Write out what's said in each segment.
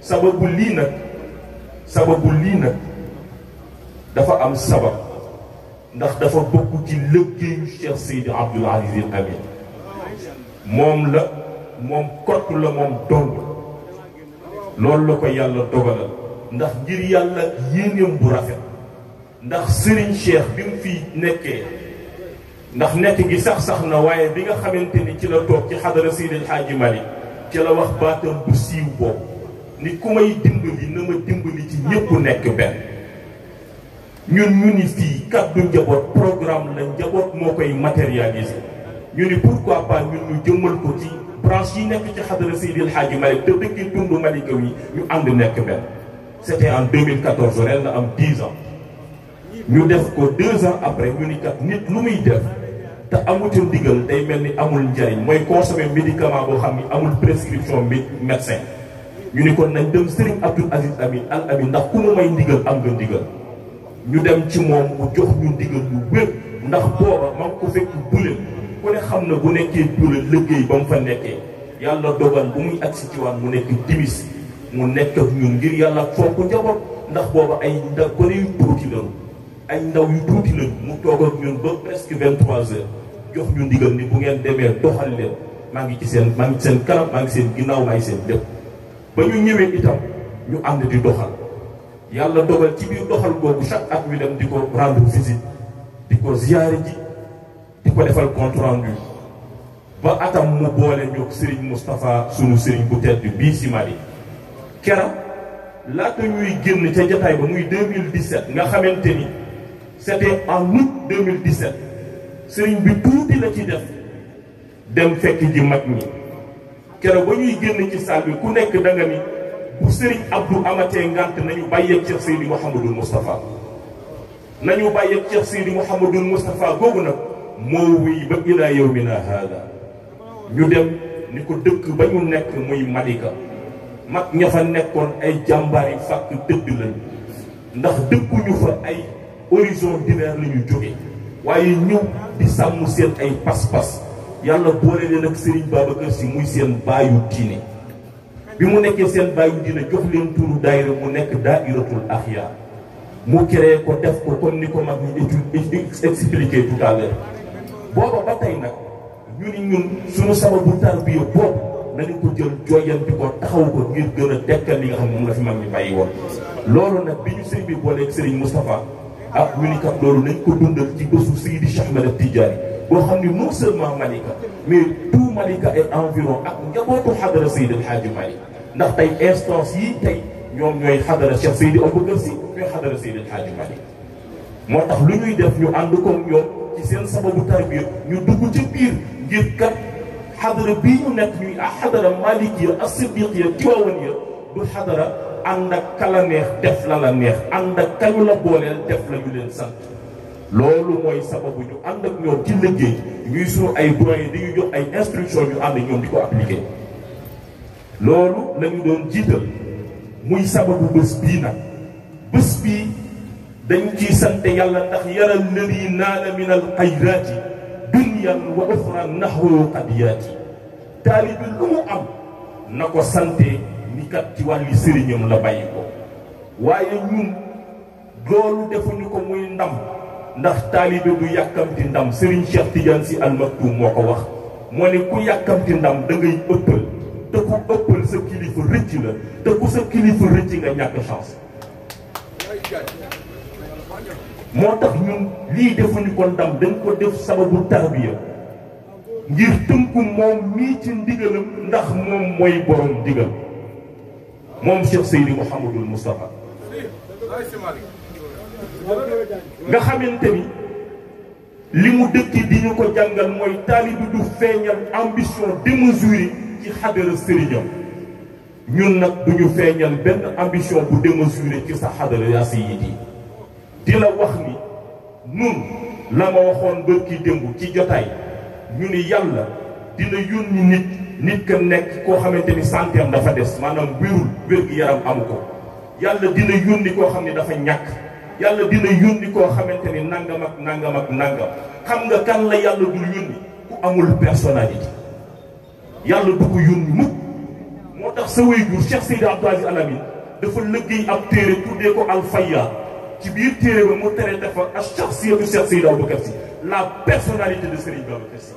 sababu lii nag dafa am sabab ndax dafa bokk ci liggéeyu Cheikh Seydi Abdoul Aziz Al Amine moom kott la moom dong loolu la ko yàlla dogalal ndax ngir yàlla yéeneem bu rafet ndax Serigne Cheikh bi mu fi nekkee ndax nekk gi sax na waaye bi nga xamante ni ci la toog ci xadara Seydi El Hadji Malick ci la wax baatam bu siiw boobu ni ku may dimbali na ma dimbali ci ñëpp nekk benn ñun ñu ni fii kàddu njaboot programme la njaboot moo koy matérialiser ñu ni pourquoi pas ñun ñu jëmmal ko ci branche yi nekk ci xadara Seydi El Hadji Malick te dëkki tundu Malika yi ñu ànd nekk benn. C'était en 2014 ren la am 10 ans ñu def ko 2 ans après ñu ni kat nit lu muy def te amutul ndigal day mel ni amul njariñ mooy consommer médicament boo xam ni amul prescription médecin ñu ni kon nañ dem Serigne Abdoul Aziz Al Amine ndax ku mu may ndigal am nga ndigal ñu dem ci moom mu jox ñu ndigal lu wér ndax booba ma ko fekk buleen ku ne xam na bu nekkee buleen liggéey ba mu fa nekkee yàlla dogal bu muy agsi ci waan mu nekk timis mu nekk ak ñun ngir yàlla fonk njaboot ndax booba ay ndaw gone yu tuuti lañu ay ndaw yu tuuti lañu mu toog ak ñun ba presque 23 heures jox ñu ndigal ni bu ngeen demee doxal leen maa ngi ci seen kanam maa ngi seen ginnaaw maa ngi seen lépp ba ñu ñëwee itam ñu ànd di doxal yàlla dogal ci biir doxal boobu chaque at ñu dem di ko rendre visite di ko ziyaare ji di ko defal compte rendu ba atam mu boole ñoog Serigne Moustapha sunu Serigne bu tedd bii si Mali kera laata ñuy génn ca jataay ba muy 2017 nga xamante ni c'était en août 2017 Serigne bi tuuti la ci def dem fekk ji mag ñi kera ba ñuy génn ci salle bi ku nekk da nga ni bu Serigne Abdou amatee ngant nañu bàyyeeg Cheikh Seydi Mouhamadul Moustapha nañu bàyyeeg Cheikh Seydi Mouhamadul Moustapha googu nag moo wuy ba ilaa yawmina haada ñu dem ni ko dëkk ba ñu nekk muy Malika mag ña fa nekkoon ay jàmbaar yi fàkk dëgg lañu ndax dëkkuñu fa ay horizon divers la ñu jóge waaye ñëw di sàmm seen ay pas-pas yàlla boole leen ak Serigne Babacar Sy muy seen baayu diine bi mu nekkee seen baayu diine jox leen turu daayira mu nekk daayiratul axyaar mu créé ko def ko comme ni ko mag ñi expliqué tout à l'heure booba ba tey nag ñu ni ñun suñu sababu tarbiya boobu nañu ko jël jooyanti ko taxaw ko ngir gën a dekkal li nga xam ne moom la fi mag ñi bàyyi woon loolu nag bi ñu sëriñ bi booleeg Serigne Moustapha ak ñu ni kat loolu nañ ko dundal ci bésu Seydi Cheikh Ahmed Tidiane boo xam ni non seulement Malika mais tout Malika et environ ak njabootu xadara Seydi El Hadji Malick ndax tey instance yi tey ñoom ñooy xadara Cheikh Seydi Aboubacar Sy ñooy xadara Seydi El Hadji Malick moo tax lu ñuy def ñu ànd ko ñoom ci seen sababu tarbiya ñu dugg ci biir ngir kat xadara bii ñu nekk ñuy ak xadara Malikiya ak Siddiqiya Tiwaawaniya du xadara ànd ak kala neex def la neex ànd ak kañu la booleel def la ñu leen sant loolu mooy sababu ñu ànd ak ñoom ci liggéey ñuy suñu ay doyen di ñu jox ay instruction ñu ànd ñoom di ko appliquer loolu la ñu doon jiital muy sababu bés bii nag bés bii dañ ciy sant yàlla ndax yaral lëri naala min al xayraati dunyan wa uxran naxwu qadiyaati taalibi lu mu am na ko sante ni kat ci wàlli sëriñam la bàyyi ko waaye ñun loolu defuñu ko muy ndam ndax taalibe du yàkkamti ndam Serigne Cheikh Tidiane Sy Al Maktoum moo ko wax moo ne ku yàkkamti ndam da ngay ëppal te ku ëppal sa kilifa rëcc la te ku sa kilifa rëcc nga ñàkk chance moo tax ñun lii defuñu ko ndam dañ ko def sababu tarbiya ngir tënku moom mii ci ndigalam ndax moom mooy borom ndigal moom Cheikh Seydi Mouhamadul Moustapha nga xamante ni li mu dëkk di ñu ko jàngal mooy taalibi du feeñal ambition démesurée ci xadara sëriñam ñun nag duñu feeñal benn ambition bu démesurée ci sa xadara yaa sayyidi di la wax ni nun la ma waxoon bërki démb ci jotaay ñu ni yàlla dina yónni nit ka nekk koo xamante ni santé am dafa des maanaam wérul wér-gi-yaram amu ko yàlla dina yónni koo xam ne dafa ñàkk yàlla dina yónni koo xamante ni nangam ak nangam ak nangam xam nga kan la yàlla dul yónni ku amul personnalité yàlla du ko yónni mukk moo tax sa waajur Cheikh Seydi Abdou Aziz Al Amine dafa liggéey ab téere tuddee ko Alfayda ci biir téere ba mu tere dafa ash-shakhsiyatu Cheikh Seydi Aboubacar Sy la personnalité de Serigne Babacar Sy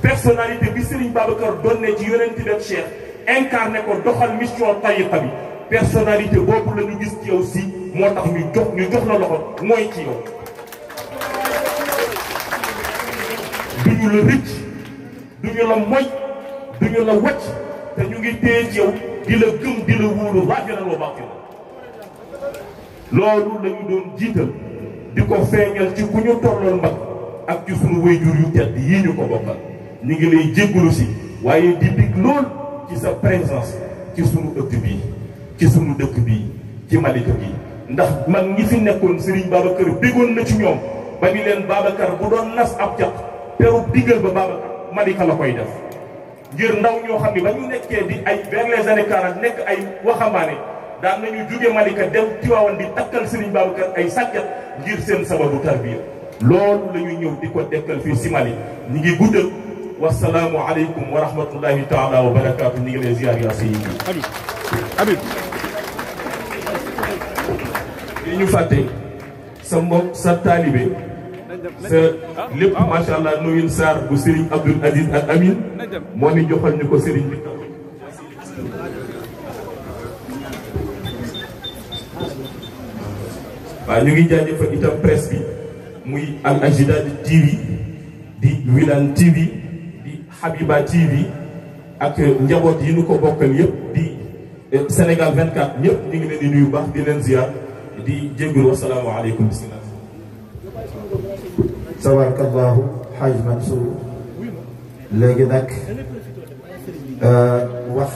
personnalité bi Serigne Babacar donné ci yonent bi ak Cheikh incarné ko doxal mission tariqa bi personnalité boobu la ñu gis ci yow si moo tax ñu jox la loxo mooy ci yow duñu la rëcc duñu la moy duñu la wacc te ñu ngi téye ci yow di la gëm di la wóolu waajiran wa baatin loolu la ñu doon jiital di ko feeñal ci ku ñu tolloon mag ak ci sunu wayjur yu tedd yii ñu ko bokkal ñu ngi lay jéggulu si waaye di dig lool ci sa présence ci sunu ëtt bii ci sunu dëkk bii ci Malika bi ndax man ñi fi nekkoon Serigne Babacar béggoon na ci ñoom ba ni leen Babacar bu doon nas ab jàpp peru diggal ba Babacar Malika la koy def ngir ndaw ñoo xam ne ba ñu nekkee di ay vers les années 40 nekk ay waxambaane daan nañu jóge Malika dem Tiwaawan di takkal Serigne Babacar ay sàkket ngir seen sababu tarbiya loolu la ñuy ñëw di ko dekkal fii si Mali ñi ngi guddal wasalaamu aleykum wa rahmatullahi taala wa barakaatu ñi ngi lay ziar yaa sayyidi Habib li ñu fàtte sa mbokk sa taalibe sa lépp macha allah nuyul Sarr bu Serigne Abdoul Aziz Al Amine moo ni joxal ñu ko Serigne bi waaw ñu ngi jaajëfal itam presse bi muy Al Ajdad TV di Wilane TV di Habiba TV ak njaboot yi ñu ko bokkal yëpp di Sénégal 24 ñëpp ñu ngi leen di nuyu baax di leen ziar di jégalu wasalaamu aleykum bismillah. tabarakallahu Haj Mansour léegi nag wax